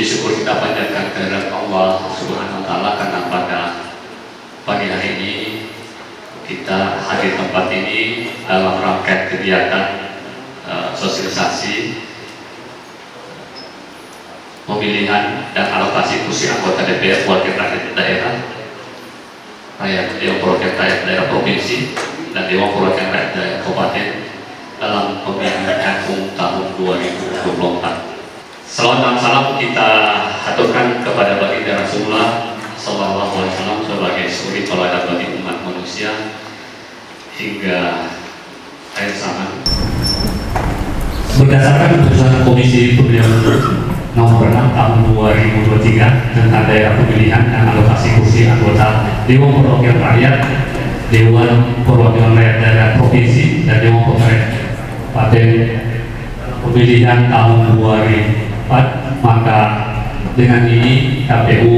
puji syukur kita panjatkan kehadirat Allah Subhanahu wa taala karena pada pagi hari ini kita hadir tempat ini dalam rangkaian kegiatan sosialisasi pemilihan dan alokasi kursi anggota DPR wakil rakyat daerah, Dewan Perwakilan Rakyat Daerah Provinsi dan Dewan Perwakilan Rakyat Daerah Kabupaten dalam pemilihan umum tahun 2024. Salawat dan salam kita haturkan kepada baginda Rasulullah Sallallahu Alaihi Wasallam sebagai suri teladan bagi umat manusia hingga akhir zaman. Berdasarkan keputusan Komisi Pemilihan Nomor 6 Tahun 2023 tentang daerah pemilihan dan alokasi kursi anggota Dewan Perwakilan Rakyat, Dewan Perwakilan Rakyat Daerah Provinsi dan Dewan Perwakilan Kabupaten pemilihan tahun 2004, maka dengan ini KPU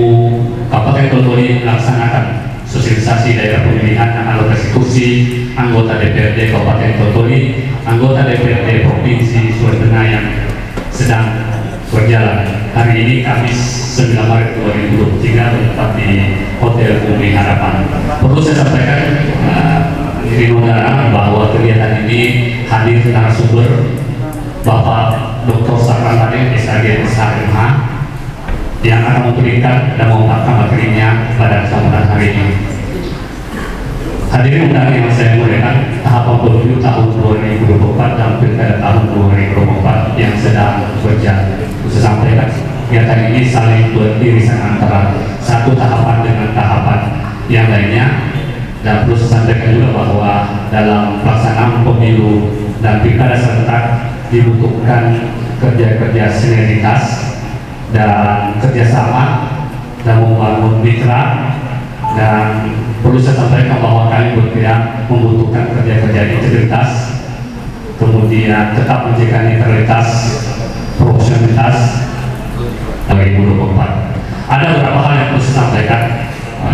Kabupaten Totoli melaksanakan sosialisasi daerah pemilihan dan alokasi kursi anggota DPRD Kabupaten Totoli, anggota DPRD Provinsi Sulawesi Tengah yang sedang berjalan. Hari ini Kamis 9 Maret 2023 bertempat di Hotel Bumi Harapan. Perlu saya sampaikan bahwa kegiatan ini hadir narasumber Bapak Dr. Sakran Raden SAG SHMH yang akan memberikan dan mengungkapkan materinya pada kesempatan hari ini. Hadirin undangan yang saya muliakan, tahapan pemilu tahun 2024 dan pilkada tahun 2024 yang sedang berjalan. Saya sampaikan kegiatan ini saling beririsan antara satu tahapan dengan tahapan yang lainnya, dan perlu saya sampaikan juga bahwa dalam pelaksanaan pemilu dan pilkada serentak dibutuhkan kerja-kerja sinergitas dan kerjasama dan membangun mitra, dan perlu saya sampaikan bahwa kami berpihak membutuhkan kerja-kerja integritas, kemudian tetap menjaga netralitas, profesionalitas 2024. Ada beberapa hal yang perlu saya sampaikan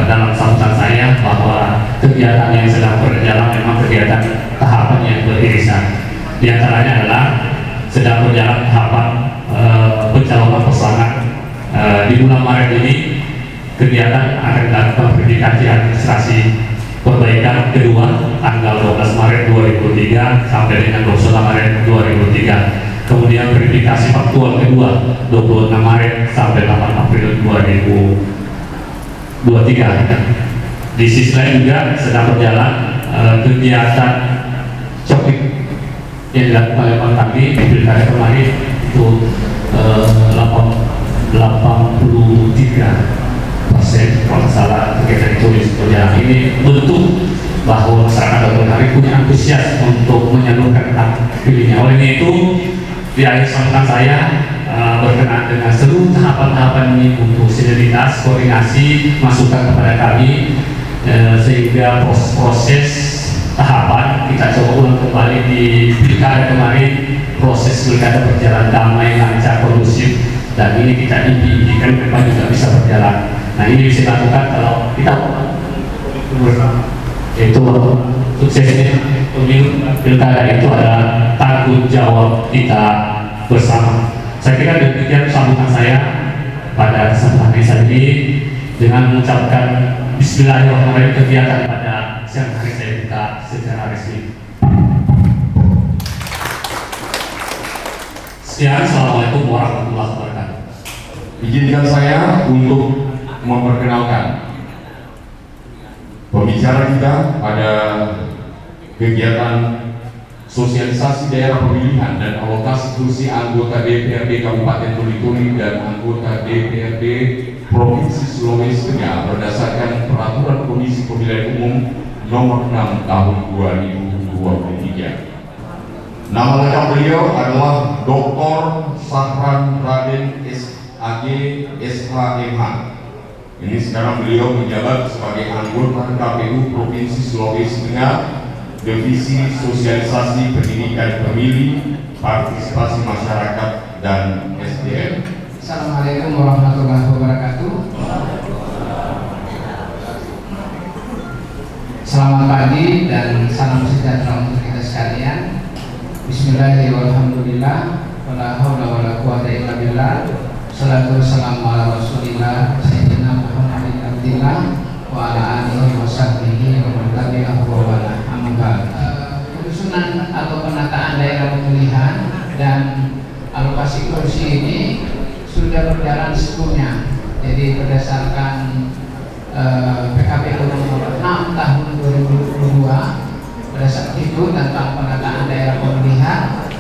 dalam sambutan saya, bahwa kegiatan yang sedang berjalan memang kegiatan tahapan yang beririsan. Di antaranya adalah sedang berjalan tahapan pencalonan pasangan. Di bulan Maret ini kegiatan akan dilakukan verifikasi administrasi perbaikan kedua tanggal 12 Maret 2003 sampai dengan 21 Maret 2003. Kemudian verifikasi faktual kedua 26 Maret sampai 8 April 2023. Di sisi lain juga sedang berjalan kegiatan copik yang dilakukan oleh Pak kami di pilkada kemarin itu 83% kalau salah kegiatan itu berjalan. Ini bentuk bahwa masyarakat Dago punya antusias untuk menyalurkan hak pilihnya. Oleh itu di akhir sambutan saya berkenaan dengan seluruh tahapan-tahapan ini untuk sinergitas, koordinasi, masukan kepada kami sehingga proses tahapan kita coba ulang kembali di pilkada kemarin. Proses pilkada berjalan damai, lancar, kondusif, dan ini kita impikan ke depan juga bisa berjalan. Nah, ini bisa dilakukan kalau kita itu suksesnya pemilu pilkada itu adalah tanggung jawab kita bersama. Saya kira demikian sambutan saya pada kesempatan ini dengan mengucapkan Bismillahirrahmanirrahim. Kegiatan pada siang hari saya buka secara resmi. Sekian, Assalamualaikum warahmatullahi wabarakatuh. Izinkan saya untuk memperkenalkan pembicara kita pada kegiatan sosialisasi daerah pemilihan dan alokasi kursi anggota DPRD Kabupaten Tuli dan anggota DPRD Provinsi Sulawesi Tengah berdasarkan Peraturan Komisi Pemilihan Umum Nomor 6 Tahun 2023. Nama lengkap beliau adalah Dr. Sakran Raden SAG SHMH. Ini sekarang beliau menjabat sebagai anggota KPU Provinsi Sulawesi Tengah, Divisi Sosialisasi Pendidikan Pemilih, Partisipasi Masyarakat dan SDM. Assalamualaikum warahmatullahi wabarakatuh. Selamat pagi dan salam sejahtera untuk kita sekalian. Bismillahirrahmanirrahim. Wala haula wala quwwata illa billah. Salatu wassalamu ala rasulillah Sayyidina Muhammadin abdillah wa ala alihi wa sahbihi wa man tabi'ahu wa wala. Amma ba'd. Penyusunan atau penataan daerah pemilihan dan alokasi kursi ini sudah berjalan sebelumnya. Jadi berdasarkan PKPU nomor 6 tahun 2022, pada saat itu tentang penataan daerah pemilihan,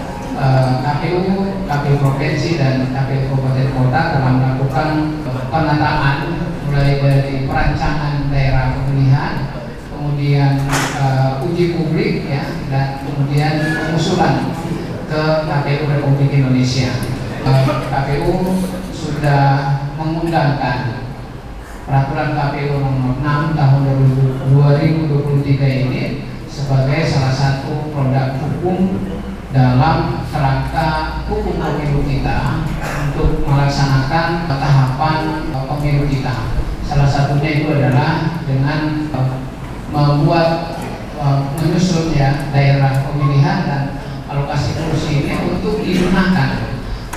KPU provinsi dan KPU kabupaten kota telah melakukan penataan mulai dari perancangan daerah pemilihan, kemudian uji publik ya, dan kemudian pengusulan ke KPU Republik Indonesia. KPU sudah mengundangkan peraturan KPU nomor 6 tahun 2023 ini sebagai salah satu produk hukum dalam kerangka hukum pemilu kita untuk melaksanakan tahapan pemilu kita. Salah satunya itu adalah dengan membuat menyusun ya daerah pemilihan dan alokasi kursi ini untuk digunakan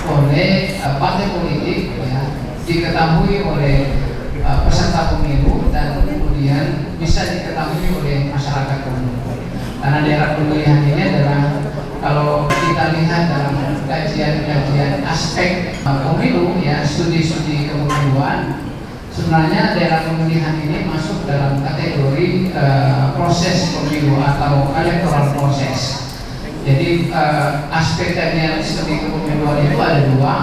oleh partai politik ya, diketahui oleh peserta pemilu dan kemudian bisa diketahui oleh masyarakat umum. Karena daerah pemilihan ini adalah, kalau kita lihat dalam kajian-kajian aspek pemilu ya, studi-studi kepemiluan, sebenarnya daerah pemilihan ini masuk dalam kategori proses pemilu atau electoral proses. Jadi aspek kajian studi kepemiluan itu ada dua.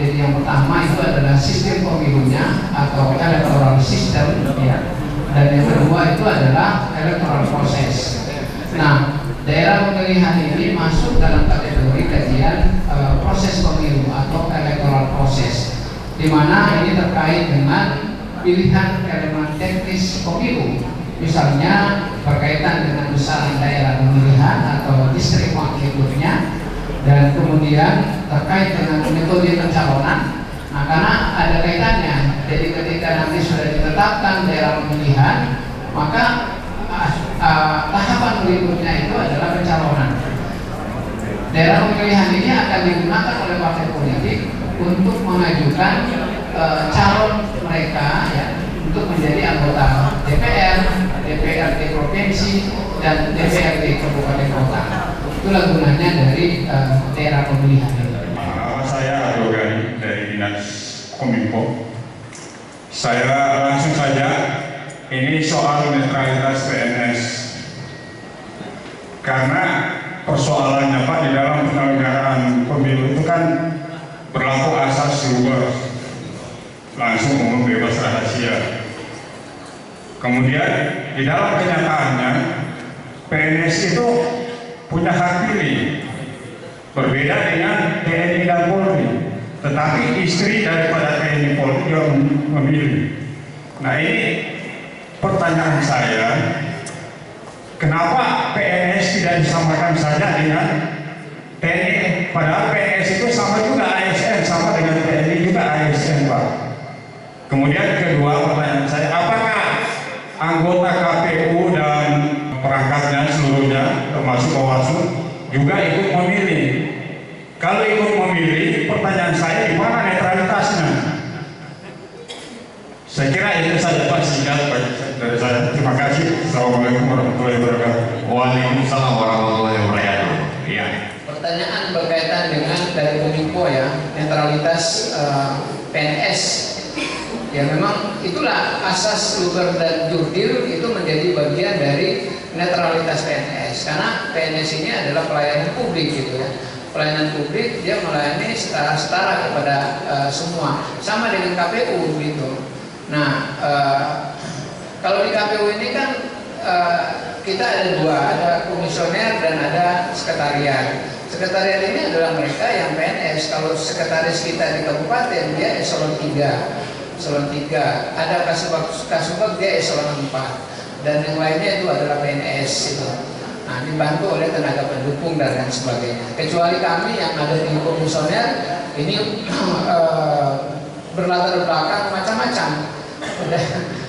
Jadi yang pertama itu adalah sistem pemilunya atau electoral system ya, dan yang kedua itu adalah electoral proses. Nah, daerah pemilihan ini masuk dalam kategori kajian proses pemilu atau electoral proses, di mana ini terkait dengan pilihan elemen teknis pemilu, misalnya berkaitan dengan besaran daerah pemilihan atau distrik wakilnya, dan kemudian terkait dengan metode pencalonan. Nah, karena ada kaitannya, jadi ketika nanti sudah ditetapkan daerah pemilihan, maka tahapan berikutnya itu adalah pencalonan. Daerah pemilihan ini akan digunakan oleh partai politik untuk mengajukan calon mereka ya, untuk menjadi anggota DPR, DPRD provinsi, dan DPRD kabupaten kota. Itulah gunanya dari daerah pemilihan ini. Saya Ado Gani dari Dinas Kominfo. Saya langsung saja, ini soal netralitas PNS. Karena persoalannya Pak, di dalam penyelenggaraan pemilu itu kan berlaku asas luber, langsung, umum, bebas, rahasia. Kemudian di dalam kenyataannya PNS itu punya hak pilih, berbeda dengan TNI dan Polri. Tetapi istri daripada TNI Polri juga memilih. Nah, ini pertanyaan saya, kenapa PNS tidak disamakan saja dengan TNI? Padahal PNS itu sama juga ASN, sama dengan TNI juga ASN, Pak. Kemudian kedua pertanyaan saya, apakah anggota KPU dan perangkatnya seluruhnya termasuk Bawaslu juga ikut memilih? Kalau ikut memilih, pertanyaan saya, di mana netralitasnya? Saya kira itu saja Pak, singkat dari saya. Terima kasih. Assalamualaikum warahmatullahi wabarakatuh. Waalaikumsalam warahmatullahi wabarakatuh. Iya. Pertanyaan berkaitan dengan dari Kominfo ya, netralitas PNS. Ya memang itulah asas luber dan jurdil, itu menjadi bagian dari netralitas PNS, karena PNS ini adalah pelayanan publik gitu ya. Pelayanan publik, dia melayani setara kepada semua, sama dengan KPU gitu. Nah, kalau di KPU ini kan kita ada dua, ada komisioner dan ada sekretariat. Sekretariat ini adalah mereka yang PNS. Kalau sekretaris kita di kabupaten, dia eselon 3. Eselon 3, ada kasubag dia eselon 4, dan yang lainnya itu adalah PNS itu. Nah, dibantu oleh tenaga pendukung dan lain sebagainya. Kecuali kami yang ada di komisioner ini berlatar belakang macam-macam.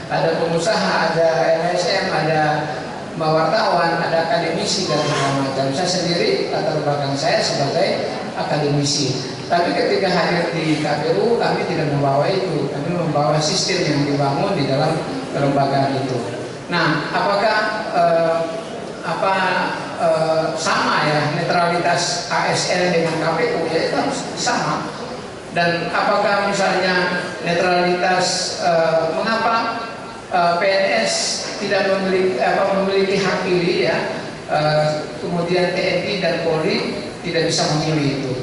Ada pengusaha, ada LSM, ada wartawan, ada akademisi dan segala macam. Saya sendiri latar belakang saya sebagai akademisi. Tapi ketika hadir di KPU, kami tidak membawa itu, kami membawa sistem yang dibangun di dalam kelembagaan itu. Nah, apakah sama ya netralitas ASN dengan KPU? Ya itu harus sama. Dan apakah misalnya netralitas mengapa PNS tidak memiliki hak pilih ya, kemudian TNI dan Polri tidak bisa memilih itu?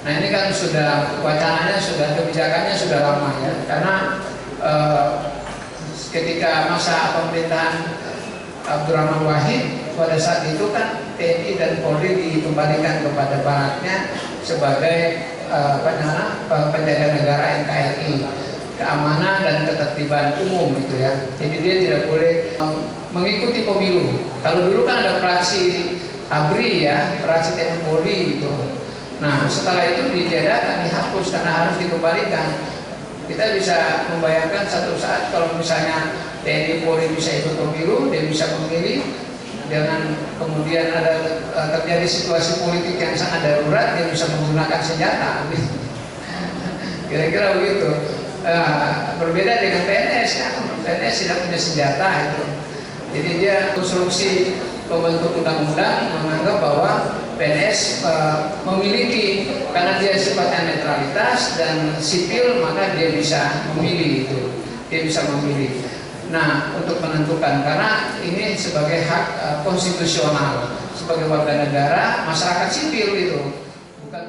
Nah ini kan sudah wacananya, sudah kebijakannya sudah lama ya, karena ketika masa pemerintahan Abdurrahman Wahid pada saat itu kan TNI dan Polri dikembalikan kepada baratnya sebagai penjaga negara NKRI, keamanan dan ketertiban umum gitu ya. Jadi dia tidak boleh mengikuti pemilu. Kalau dulu kan ada praksi ABRI ya, praksi TNI Polri gitu. Nah setelah itu ditiadakan, dihapus karena harus dikembalikan. Kita bisa membayangkan satu saat kalau misalnya TNI Polri bisa ikut pemilu, dia bisa memilih, dengan kemudian ada terjadi situasi politik yang sangat darurat, dia bisa menggunakan senjata. Kira-kira begitu. Berbeda dengan PNS kan, PNS tidak punya senjata itu. Jadi dia konstruksi pembentuk undang-undang menganggap bahwa PNS memiliki, karena dia sifatnya netralitas dan sipil, maka dia bisa memilih itu, dia bisa memilih. Nah, untuk menentukan, karena ini sebagai hak konstitusional sebagai warga negara, masyarakat sipil itu bukan.